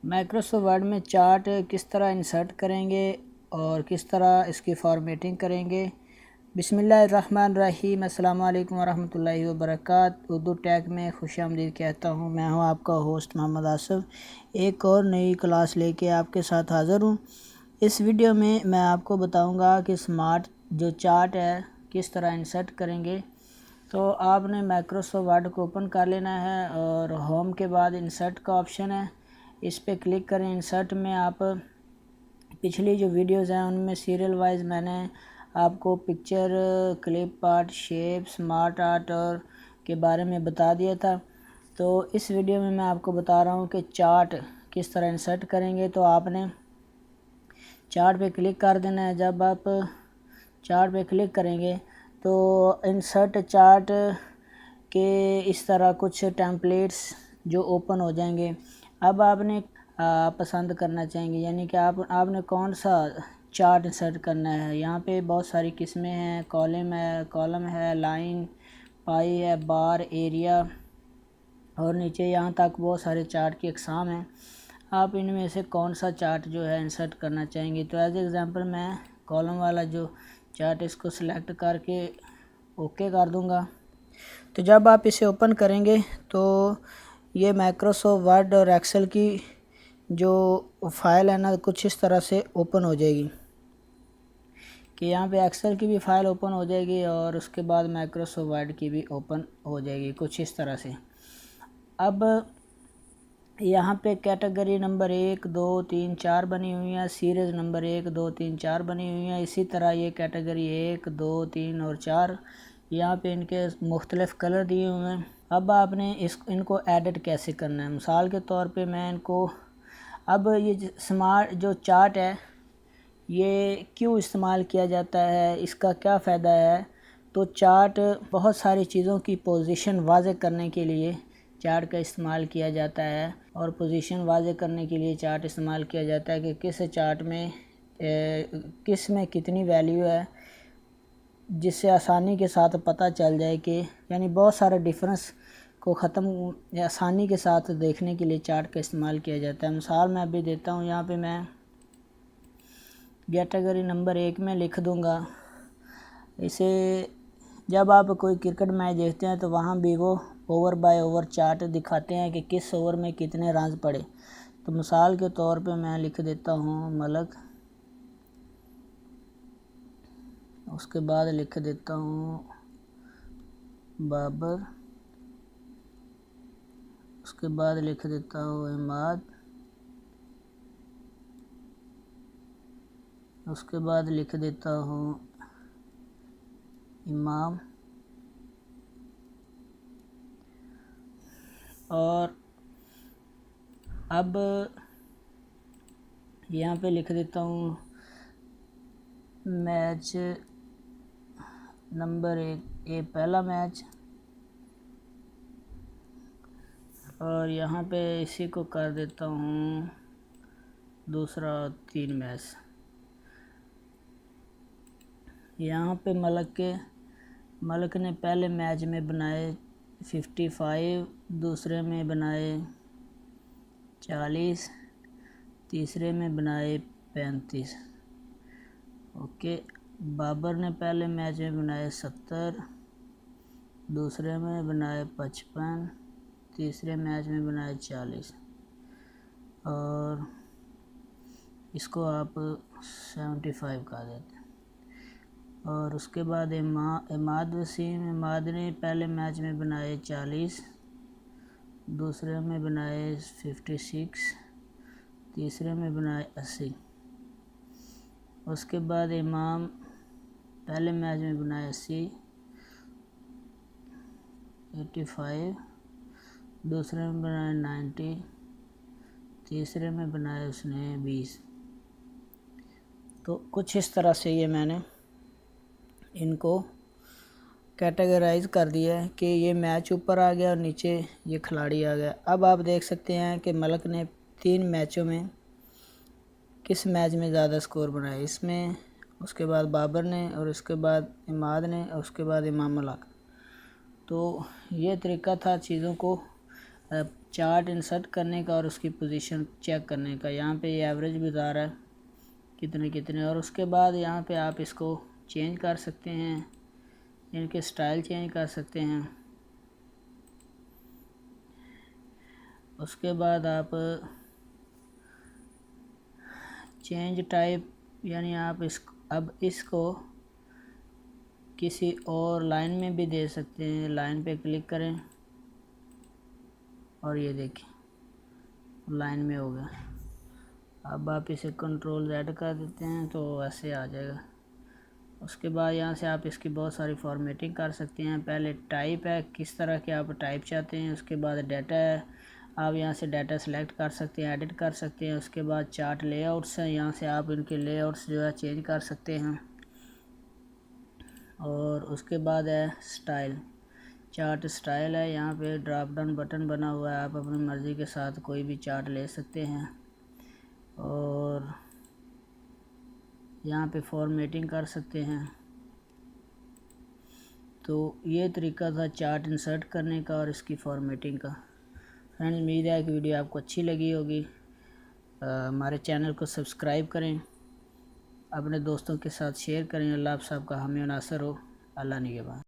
Microsoft word में chart किस तरह इंसर्ट करेंगे और किस तरह इसकी फॉर्मेटिंग करेंगे। बिस्मिल्लाहिर्रहमानिर्रहीम, अस्सलाम वालेकुम वरहमतुल्लाहि वबरकातुहू। उर्दू टैग में खुशामदीद कहता हूँ। मैं हूँ आपका होस्ट मोहम्मद आसिफ। एक और नई क्लास लेके आपके साथ हाज़िर हूँ। इस वीडियो में मैं आपको बताऊँगा कि स्मार्ट जो चार्ट है किस तरह इंसर्ट करेंगे। तो आपने माइक्रोसॉफ्ट वर्ड को ओपन कर लेना है और होम के बाद इंसर्ट का ऑप्शन है, इस पर क्लिक करें। इंसर्ट में आप पिछली जो वीडियोज़ हैं उनमें सीरियल वाइज मैंने आपको picture, clip art, shape, smart art और के बारे में बता दिया था। तो इस वीडियो में मैं आपको बता रहा हूँ कि चार्ट किस तरह इंसर्ट करेंगे। तो आपने चार्ट पे क्लिक कर देना है। जब आप चार्ट पे क्लिक करेंगे तो इंसर्ट चार्ट के इस तरह कुछ टेम्पलेट्स जो ओपन हो जाएंगे। अब आपने पसंद करना चाहेंगे, यानी कि आपने कौन सा चार्ट इंसर्ट करना है। यहाँ पे बहुत सारी किस्में हैं, कॉलम है, लाइन, पाई है, बार, एरिया और नीचे यहाँ तक बहुत सारे चार्ट की अक़साम हैं। आप इनमें से कौन सा चार्ट जो है इंसर्ट करना चाहेंगे। तो एज एग्ज़ाम्पल मैं कॉलम वाला जो चार्ट इसको सिलेक्ट करके ओके कर दूँगा। तो जब आप इसे ओपन करेंगे तो ये माइक्रोसॉफ्ट वर्ड और एक्सेल की जो फ़ाइल है ना, कुछ इस तरह से ओपन हो जाएगी कि यहाँ पे एक्सेल की भी फ़ाइल ओपन हो जाएगी और उसके बाद माइक्रोसॉफ्ट वर्ड की भी ओपन हो जाएगी कुछ इस तरह से। अब यहाँ पे कैटेगरी नंबर 1, 2, 3, 4 बनी हुई है, सीरीज़ नंबर 1, 2, 3, 4 बनी हुई है। इसी तरह ये कैटेगरी 1, 2, 3 और 4 यहाँ पे इनके मुख्तलिफ़ कलर दिए हुए हैं। अब आपने इनको एडिट कैसे करना है। मिसाल के तौर पे मैं इनको, अब ये स्मार्ट जो चार्ट है ये क्यों इस्तेमाल किया जाता है, इसका क्या फ़ायदा है। तो चार्ट बहुत सारी चीज़ों की पोजीशन वाज़े करने के लिए चार्ट का इस्तेमाल किया जाता है और पोजीशन वाज़े करने के लिए चार्ट इस्तेमाल किया जाता है कि किस चार्ट में किस में कितनी वैल्यू है, जिससे आसानी के साथ पता चल जाए कि, यानी बहुत सारे डिफरेंस को ख़त्म आसानी के साथ देखने के लिए चार्ट का इस्तेमाल किया जाता है। मिसाल मैं अभी देता हूँ। यहाँ पे मैं कैटेगरी नंबर 1 में लिख दूँगा। इसे जब आप कोई क्रिकेट मैच देखते हैं तो वहाँ भी वो ओवर बाय ओवर चार्ट दिखाते हैं कि किस ओवर में कितने रन पड़े। तो मिसाल के तौर पे मैं लिख देता हूँ मलक, उसके बाद लिख देता हूँ बाबर, उसके बाद लिख देता हूँ इमाद, उसके बाद लिख देता हूँ इमाम और अब यहाँ पे लिख देता हूँ मैच नंबर 1, ये पहला मैच, और यहाँ पे इसी को कर देता हूँ दूसरा 3 मैच। यहाँ पे मलक ने पहले मैच में बनाए 55, दूसरे में बनाए 40, तीसरे में बनाए 35। ओके। बाबर ने पहले मैच में बनाए 70, दूसरे में बनाए 55, तीसरे मैच में बनाए 40 और इसको आप 75 कर देते हैं। और उसके बाद इमाद वसीम, इमाद ने पहले मैच में बनाए 40, दूसरे में बनाए 56, तीसरे में बनाए 80। उसके बाद इमाम पहले मैच में बनाए 85, दूसरे में बनाए 90, तीसरे में बनाए उसने 20। तो कुछ इस तरह से ये मैंने इनको कैटेगराइज कर दिया है कि ये मैच ऊपर आ गया और नीचे ये खिलाड़ी आ गया। अब आप देख सकते हैं कि मलक ने 3 मैचों में किस मैच में ज़्यादा स्कोर बनाया, इसमें, उसके बाद बाबर ने और उसके बाद इमाद ने और उसके बाद इमाम मलक। तो ये तरीका था चीज़ों को चार्ट इंसर्ट करने का और उसकी पोजीशन चेक करने का। यहाँ पे ये एवरेज भी बता रहा है कितने कितने, और उसके बाद यहाँ पे आप इसको चेंज कर सकते हैं, इनके स्टाइल चेंज कर सकते हैं। उसके बाद आप चेंज टाइप, यानी आप इसको किसी और लाइन में भी दे सकते हैं। लाइन पे क्लिक करें और ये देखिए लाइन में हो गया। अब आप इसे कंट्रोल Z कर देते हैं तो ऐसे आ जाएगा। उसके बाद यहाँ से आप इसकी बहुत सारी फॉर्मेटिंग कर सकते हैं। पहले टाइप है, किस तरह के आप टाइप चाहते हैं। उसके बाद डाटा है, आप यहाँ से डाटा सेलेक्ट कर सकते हैं, एडिट कर सकते हैं। उसके बाद चार्ट लेआउट्स हैं, यहाँ से आप इनके लेआउट्स जो है चेंज कर सकते हैं। और उसके बाद है स्टाइल, चार्ट स्टाइल है, यहाँ पे ड्रॉप डाउन बटन बना हुआ है, आप अपनी मर्ज़ी के साथ कोई भी चार्ट ले सकते हैं। और यहाँ पे फॉर्मेटिंग कर सकते हैं। तो ये तरीका था चार्ट इंसर्ट करने का और इसकी फॉर्मेटिंग का। फ्रेंड्स, उम्मीद है कि वीडियो आपको अच्छी लगी होगी। हमारे चैनल को सब्सक्राइब करें, अपने दोस्तों के साथ शेयर करें। अल्लाह आप सबका हामी नासर हो। अल्लाह निगहबान।